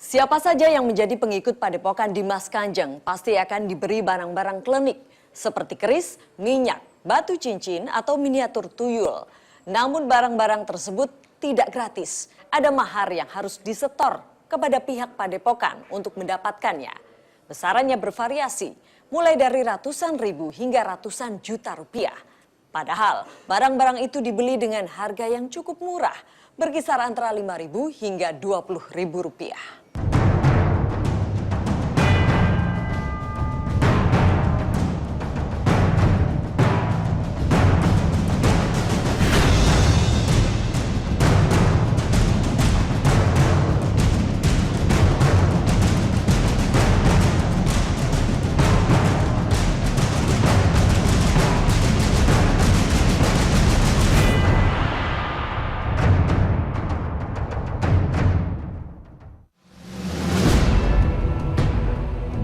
Siapa saja yang menjadi pengikut Padepokan Dimas Kanjeng pasti akan diberi barang-barang klinik seperti keris, minyak, batu cincin, atau miniatur tuyul. Namun barang-barang tersebut tidak gratis. Ada mahar yang harus disetor kepada pihak Padepokan untuk mendapatkannya. Besarannya bervariasi, mulai dari ratusan ribu hingga ratusan juta rupiah. Padahal barang-barang itu dibeli dengan harga yang cukup murah, berkisar antara Rp5.000 hingga Rp20.000.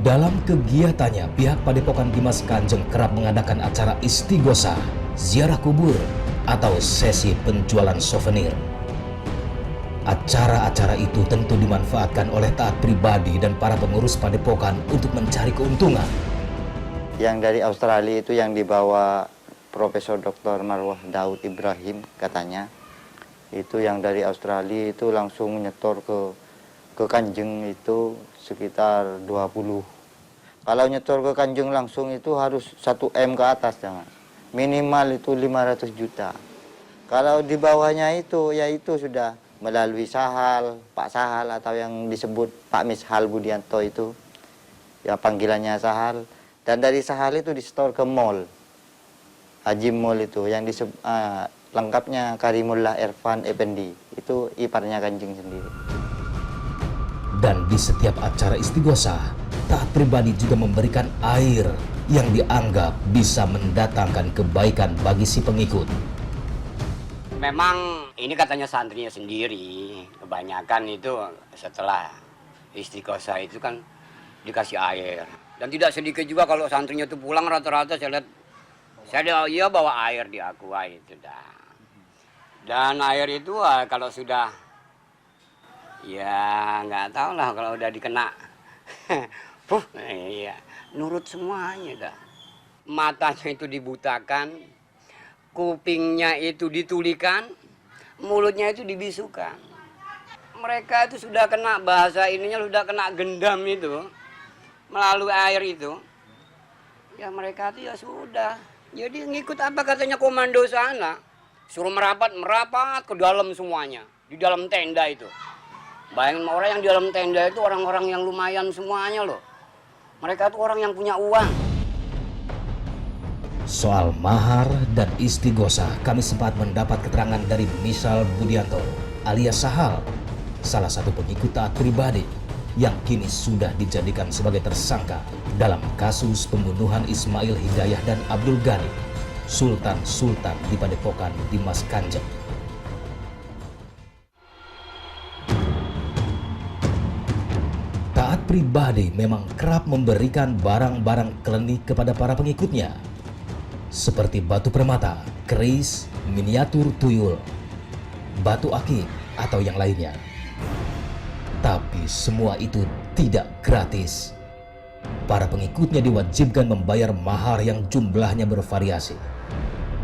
Dalam kegiatannya, pihak Padepokan Dimas Kanjeng kerap mengadakan acara istighosah, ziarah kubur, atau sesi penjualan souvenir. Acara-acara itu tentu dimanfaatkan oleh taat pribadi dan para pengurus Padepokan untuk mencari keuntungan. Yang dari Australia itu yang dibawa Profesor Dr. Marwah Daud Ibrahim katanya. Itu yang dari Australia itu langsung nyetor ke Kanjeng itu sekitar 20. Kalau nyetor ke Kanjeng langsung itu harus 1 M ke atas, jangan. Minimal itu 500 juta. Kalau di bawahnya itu, ya itu sudah melalui Sahal, Pak Sahal atau yang disebut Pak Mishal Budianto itu. Ya panggilannya Sahal. Dan dari Sahal itu disetor ke mall. Haji Mall itu yang lengkapnya Karimullah Irfan Effendi. Itu iparnya Kanjeng sendiri. Dan di setiap acara istighosah, taat pribadi juga memberikan air yang dianggap bisa mendatangkan kebaikan bagi si pengikut. Memang ini katanya santrinya sendiri, kebanyakan itu setelah istighosah itu kan dikasih air. Dan tidak sedikit juga kalau santrinya itu pulang rata-rata saya lihat, dia bawa air di aqua itu dah. Dan air itu kalau sudah, ya nggak tahu lah kalau udah dikena, iya, nurut semuanya dah. Matanya itu dibutakan, kupingnya itu ditulikan, mulutnya itu dibisukan. Mereka itu sudah kena bahasa ininya, sudah kena gendam itu melalui air itu. Ya mereka itu ya sudah. Jadi ngikut apa katanya komando sana, suruh merapat ke dalam semuanya, di dalam tenda itu. Bayangin orang yang di dalam tenda itu orang-orang yang lumayan semuanya loh. Mereka itu orang yang punya uang. Soal mahar dan istighosah, kami sempat mendapat keterangan dari Mishal Budianto alias Sahal, salah satu pengikut taat pribadi yang kini sudah dijadikan sebagai tersangka dalam kasus pembunuhan Ismail Hidayah dan Abdul Ghani, Sultan di Padepokan Dimas Kanjeng. Taat pribadi memang kerap memberikan barang-barang klinik kepada para pengikutnya, seperti batu permata, keris, miniatur tuyul, batu akik, atau yang lainnya. Tapi semua itu tidak gratis. Para pengikutnya diwajibkan membayar mahar yang jumlahnya bervariasi.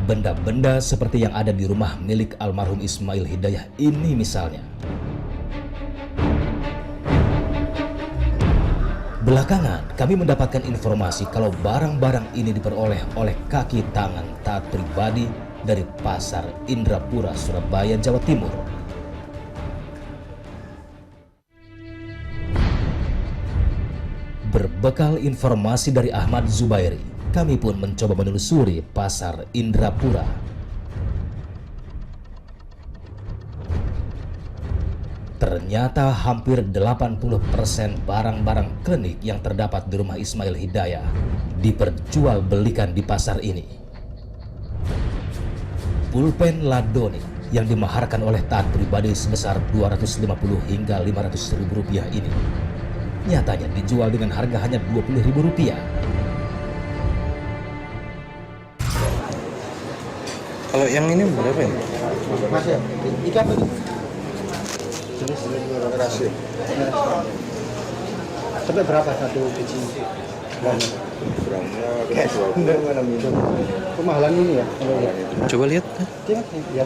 Benda-benda seperti yang ada di rumah milik almarhum Ismail Hidayah ini misalnya. Belakangan, kami mendapatkan informasi kalau barang-barang ini diperoleh oleh kaki tangan taat pribadi dari Pasar Indrapura, Surabaya, Jawa Timur. Berbekal informasi dari Ahmad Zubairi, kami pun mencoba menelusuri Pasar Indrapura. Ternyata hampir 80% barang-barang klinik yang terdapat di rumah Ismail Hidayah diperjualbelikan di pasar ini. Pulpen Ladoni yang dimaharkan oleh taat pribadi sebesar 250 hingga 500 ribu rupiah ini nyatanya dijual dengan harga hanya 20 ribu rupiah. Kalau yang ini berapa ya? Mas ya, itu apa itu? jenis? Ngerasih. Sampai berapa satu biji gramnya? Gramnya Yes, enggak mana itu. Kemahalan ini ya? Coba lihat. Lihat nih, ya.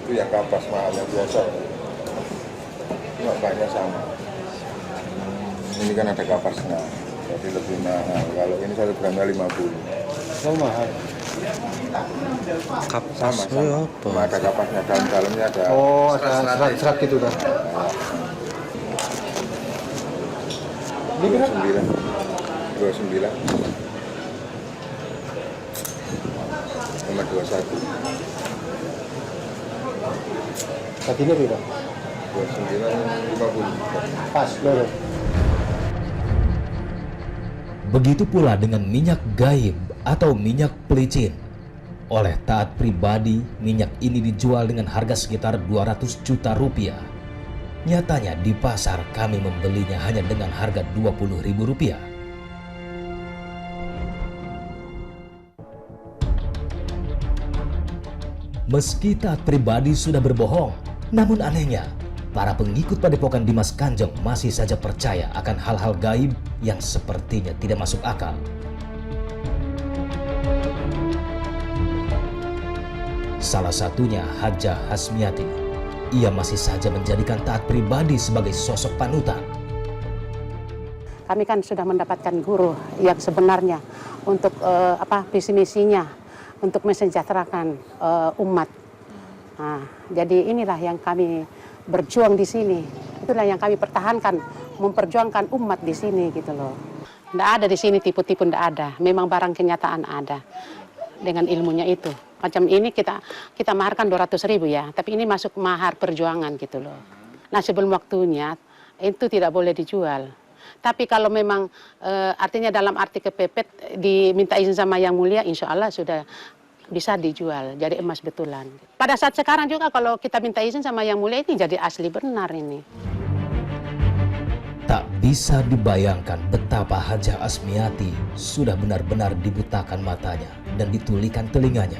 itu yang kapas mahalnya biasa. Makanya sama. Ini kan ada kapasnya, jadi lebih mahal. Kalau ini 1 gramnya 50. Oh mahal. Kapas Sama. Cuma ada kapasnya, dalamnya ada. Oh, ada serat-serat gitu kan? Ini berapa? 29 sama 21. Saat ini berapa? 29 50. Pas, loro. Begitu pula dengan minyak gaib atau minyak pelicin. Oleh taat pribadi, minyak ini dijual dengan harga sekitar 200 juta rupiah. Nyatanya di pasar kami membelinya hanya dengan harga 20.000 rupiah. Meski taat pribadi sudah berbohong, namun anehnya, para pengikut Padepokan Dimas Kanjeng masih saja percaya akan hal-hal gaib yang sepertinya tidak masuk akal. Salah satunya Hajah Hasmiati. Ia masih saja menjadikan taat pribadi sebagai sosok panutan. Kami kan sudah mendapatkan guru yang sebenarnya untuk visi misinya untuk mensejahterakan umat. Nah, jadi inilah yang kami berjuang di sini. Itulah yang kami pertahankan, memperjuangkan umat di sini gitu loh. Nggak ada di sini tipu-tipu, nggak ada. Memang barang kenyataan ada dengan ilmunya itu. Macam ini kita maharkan 200.000 ya, tapi ini masuk mahar perjuangan gitu loh. Nah sebelum waktunya itu tidak boleh dijual. Tapi kalau memang artinya dalam arti kepepet diminta izin sama Yang Mulia, insya Allah sudah bisa dijual, jadi emas betulan. Pada saat sekarang juga kalau kita minta izin sama Yang Mulia ini jadi asli benar ini. Tak bisa dibayangkan betapa Hajah Asmiati sudah benar-benar dibutakan matanya dan ditulikan telinganya.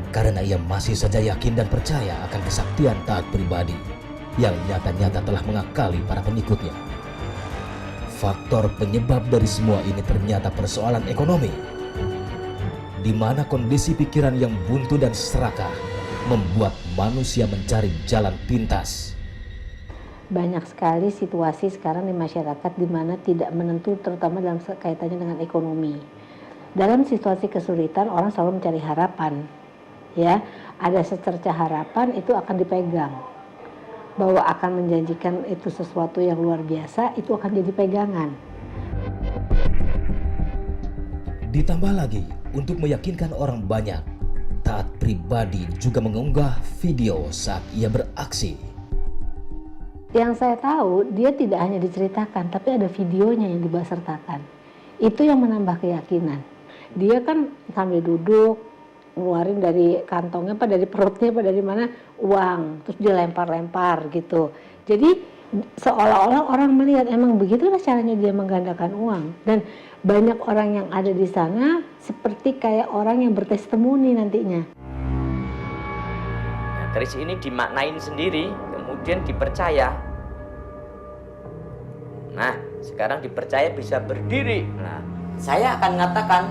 Karena ia masih saja yakin dan percaya akan kesaktian taat pribadi yang nyata-nyata telah mengakali para pengikutnya. Faktor penyebab dari semua ini ternyata persoalan ekonomi, di mana kondisi pikiran yang buntu dan serakah membuat manusia mencari jalan pintas. Banyak sekali situasi sekarang di masyarakat di mana tidak menentu, terutama dalam kaitannya dengan ekonomi. Dalam situasi kesulitan orang selalu mencari harapan. Ya, ada secerca harapan itu akan dipegang. Bahwa akan menjanjikan itu sesuatu yang luar biasa, itu akan jadi pegangan. Ditambah lagi, untuk meyakinkan orang banyak, taat pribadi juga mengunggah video saat ia beraksi. Yang saya tahu, dia tidak hanya diceritakan, tapi ada videonya yang disertakan. Itu yang menambah keyakinan. Dia kan sambil duduk, ngeluarin dari kantongnya, apa dari perutnya, apa dari mana, uang. Terus dilempar-lempar gitu. Jadi seolah-olah orang melihat emang begitulah caranya dia menggandakan uang. Dan banyak orang yang ada di sana seperti kayak orang yang bertestimoni nantinya. Nah, keris ini dimaknain sendiri, kemudian dipercaya. Nah, sekarang dipercaya bisa berdiri. Nah, saya akan mengatakan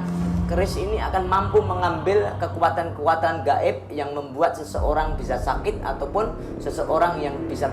keris ini akan mampu mengambil kekuatan-kekuatan gaib yang membuat seseorang bisa sakit ataupun seseorang yang bisa